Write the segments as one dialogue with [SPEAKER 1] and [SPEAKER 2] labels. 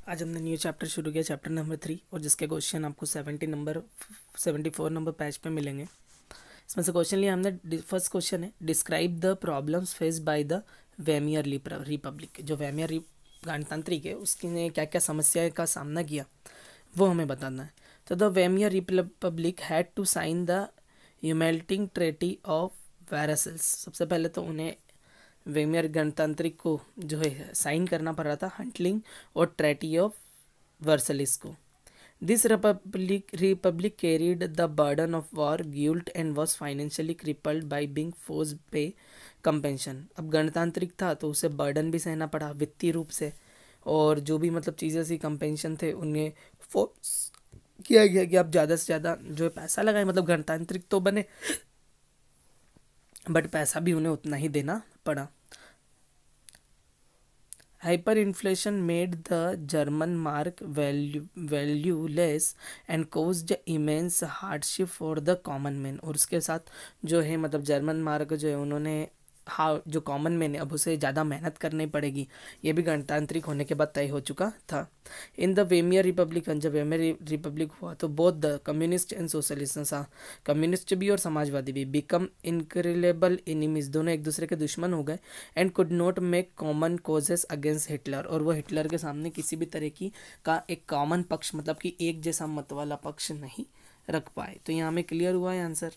[SPEAKER 1] आज हमने new chapter शुरू किया, चैप्टर नंबर 3, और जिसके क्वेश्चन आपको 74 नंबर पेज पे मिलेंगे। इसमें से क्वेश्चन लिया हमने। फर्स्ट क्वेश्चन है, describe the problems faced by the Weimar Republic. जो वेमियर गणतांत्रिक है उसने क्या क्या समस्या का सामना किया वो हमें बताना है। तो the Weimar Republic had to sign the humiliating treaty of Versailles. सबसे पहले तो उन्हें वेमियर गणतांत्रिक को जो है साइन करना पड़ रहा था हंटलिंग और ट्रेटी ऑफ वर्सलिस को। This republic carried the burden of war, guilt and was financially crippled by being forced pay compensation. अब गणतांत्रिक था तो उसे बर्डन भी सहना पड़ा वित्तीय रूप से, और जो भी मतलब चीज़ें सी कंपेंशन थे उन्हें फोर्स किया गया कि आप ज़्यादा से ज़्यादा जो है पैसा लगाए। मतलब गणतांत्रिक तो बने बट पैसा भी उन्हें उतना ही देना पड़ा। Hyperinflation made the German mark valueless and caused immense hardship for the common man। और उसके साथ जो है मतलब जर्मन मार्क जो है उन्होंने जो कॉमन मैन है अब उसे ज़्यादा मेहनत करनी पड़ेगी। ये भी गणतांत्रिक होने के बाद तय हो चुका था। इन द वेमियर रिपब्लिक, जब वेमियर रिपब्लिक हुआ तो both the communist and socialist, communist भी और समाजवादी भी, बिकम इनक्रेलेबल एनिमीज, दोनों एक दूसरे के दुश्मन हो गए। And could not make common causes against Hitler, और वो हिटलर के सामने किसी भी तरह की का एक कॉमन पक्ष मतलब कि एक जैसा मत वाला पक्ष नहीं रख पाए। तो यहाँ में क्लियर हुआ है आंसर।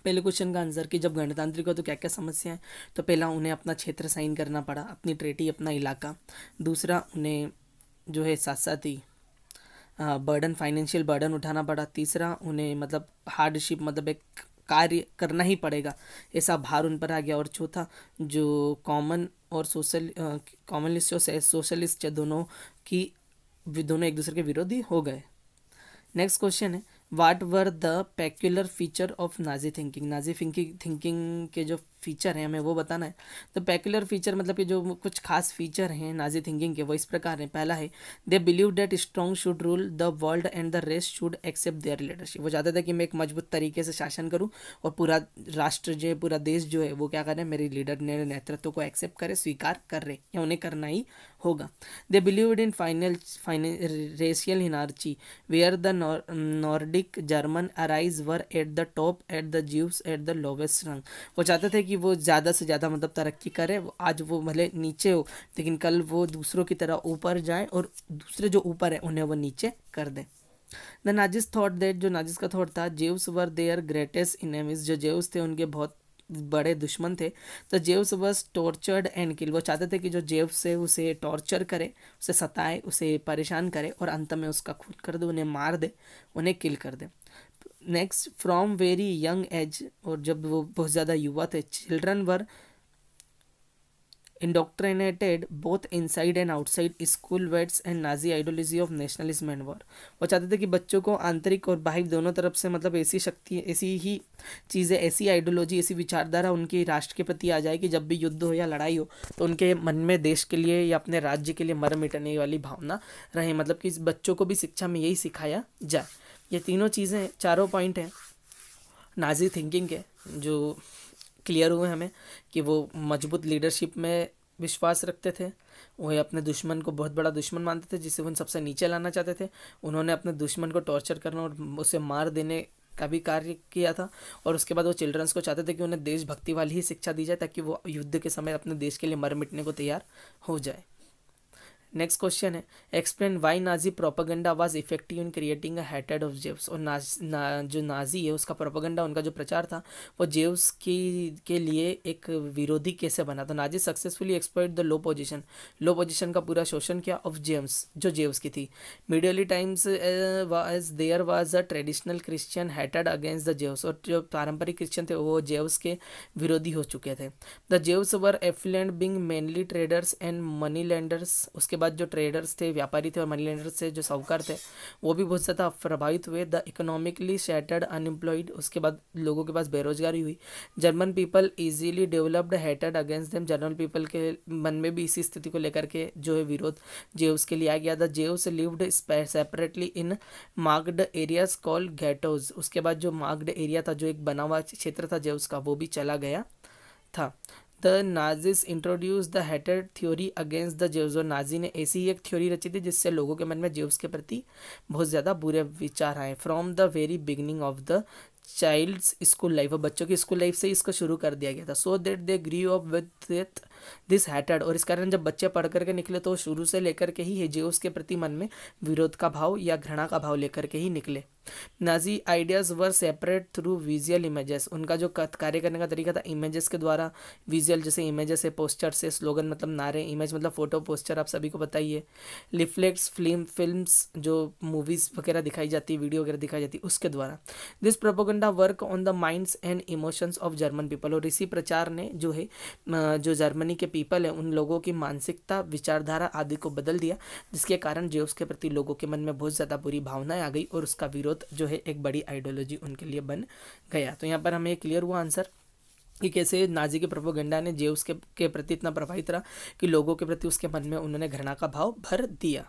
[SPEAKER 1] पहले क्वेश्चन का आंसर कि जब गणतांत्रिक हो तो क्या क्या समस्या है। तो पहला उन्हें अपना क्षेत्र साइन करना पड़ा, अपनी ट्रेटी, अपना इलाका। दूसरा उन्हें जो है साथ साथ ही बर्डन, फाइनेंशियल बर्डन उठाना पड़ा। तीसरा उन्हें मतलब हार्डशिप मतलब एक कार्य करना ही पड़ेगा ऐसा भार उन पर आ गया। और चौथा जो कॉमन और कॉमनिस्ट और सोशलिस्ट दोनों एक दूसरे के विरोधी हो गए। नेक्स्ट क्वेश्चन है, what were the peculiar feature of Nazi thinking. Nazi thinking के जो फीचर हैं हमें वो बताना है। तो पेक्यूलर फीचर मतलब कि जो कुछ खास फीचर हैं नाजी थिंकिंग के वो इस प्रकार हैं। पहला है, they believe that strong should rule the world and the rest should accept their leadership. वो चाहते थे कि मैं एक मजबूत तरीके से शासन करूं और पूरा राष्ट्र जो है, पूरा देश जो है वो क्या करे, मेरे लीडर ने नेतृत्व को एक्सेप्ट करे, स्वीकार कर रहे या उन्हें करना ही होगा। They believed in final racial hierarchy where the Nordic German Aryans were at the top at the Jews at the lowest rung. वो चाहते थे कि वो ज़्यादा से ज़्यादा मतलब तरक्की करे, आज वो भले नीचे हो लेकिन कल वो दूसरों की तरह ऊपर जाए और दूसरे जो ऊपर है उन्हें वो नीचे कर दे। द नाजिस थॉट दैट, जो नाजिस का थॉट था, जेव्स वर देयर ग्रेटेस्ट इनेमीज, जो जेव्स थे उनके बहुत बड़े दुश्मन थे। तो जेव्स वॉज टॉर्चर्ड एंड किल, वो चाहते थे कि जो जेव्स है उसे टॉर्चर करे, उसे सताए, उसे परेशान करे और अंत में उसका खून कर दे, उन्हें मार दे, उन्हें किल कर दे। Next, from very young age, और जब वो बहुत ज़्यादा युवा थे, children were indoctrinated both inside and outside school with and Nazi ideology of nationalism and war. वो चाहते थे कि बच्चों को आंतरिक और बाह्य दोनों तरफ से मतलब ऐसी शक्ति, ऐसी ही चीज़ें, ऐसी आइडियोलॉजी, ऐसी विचारधारा उनके राष्ट्र के प्रति आ जाए कि जब भी युद्ध हो या लड़ाई हो तो उनके मन में देश के लिए या अपने राज्य के लिए मर मिटने वाली भावना रहे। मतलब कि इस बच्चों को भी शिक्षा में यही सिखाया जाए। ये तीनों चीज़ें, चारों पॉइंट हैं नाजी थिंकिंग के जो क्लियर हुए हमें कि वो मजबूत लीडरशिप में विश्वास रखते थे। वह अपने दुश्मन को बहुत बड़ा दुश्मन मानते थे जिसे वो सबसे नीचे लाना चाहते थे। उन्होंने अपने दुश्मन को टॉर्चर करना और उसे मार देने का भी कार्य किया था। और उसके बाद वो चिल्ड्रंस को चाहते थे कि उन्हें देशभक्ति वाली ही शिक्षा दी जाए ताकि वो युद्ध के समय अपने देश के लिए मर मिटने को तैयार हो जाए। नेक्स्ट क्वेश्चन है, explain why Nazi propaganda was effective in creating a हेटेड ऑफ जेव्स। और जो नाजी है उसका प्रोपागेंडा, उनका जो प्रचार था वो जेव्स के लिए एक विरोधी कैसे बना। तो Nazi successfully exploit the low position का पूरा शोषण किया ऑफ जेम्स, जो जेव्स की थी। Medieval times was there was a traditional Christian हेटेड अगेंस्ट द जेव्स, और जो पारंपरिक क्रिश्चियन थे वो जेव्स के विरोधी हो चुके थे। The Jews were affluent being mainly traders and money lenders. उसके बाद जो ट्रेडर्स थे, व्यापारी थे, और मनी लेंडर्स थे जो साहूकार थे, वो भी बहुत ज़्यादा प्रभावित हुए। द इकोनॉमिकली शैटर्ड अनएम्प्लॉयड, उसके बाद लोगों के पास बेरोजगारी हुई। German people easily developed hated against them, German people के मन में भी इसी स्थिति को लेकर के जो है विरोध जेव्स के लिए आ गया। The Jews lived separately in marked areas called ghettos. उसके बाद जो मार्क्ड एरिया था, जो एक बना हुआ क्षेत्र था जेव्स का, वो भी चला गया था। The Nazis introduced the hater theory against the Jews, और नाजी ने ऐसी ही एक थ्योरी रची थी जिससे लोगों के मन में जेव्स के प्रति बहुत ज़्यादा बुरे विचार आए। From the very beginning of the child's school life, और बच्चों की स्कूल लाइफ से ही इसको शुरू कर दिया गया था। So that they grew up with this hatted, और इस कारण जब बच्चे पढ़ करके निकले तो शुरू से लेकर के ही जेव्स के प्रति मन में विरोध का भाव या घृणा का भाव लेकर के ही निकले। नाजी आइडियाज़ वर सेपरेट थ्रू विजुअल इमेजेस, उनका जो कार्य करने का तरीका था इमेजेस के द्वारा, विजुअल जैसे इमेजेस है, पोस्टर से, स्लोगन मतलब नारे, इमेज मतलब फोटो, पोस्टर आप सभी को बताइए, लिफलेट्स, फिल्म्स जो मूवीज़ वगैरह दिखाई जाती है, वीडियो वगैरह दिखाई जाती है, उसके द्वारा। This propaganda work on the minds and emotions of German people, और इसी प्रचार ने जो है जो जर्मनी के पीपल है उन लोगों की मानसिकता, विचारधारा आदि को बदल दिया, जिसके कारण जेव्स के प्रति लोगों के मन में बहुत ज़्यादा बुरी भावनाएं आ गई और उसका विरोध जो है एक बड़ी आइडियोलॉजी उनके लिए बन गया। तो यहाँ पर हमें क्लियर हुआ आंसर कि कैसे नाजी के प्रोपोगंडा ने जेव्स के प्रति इतना प्रभावित रहा कि लोगों के प्रति उसके मन में उन्होंने घृणा का भाव भर दिया।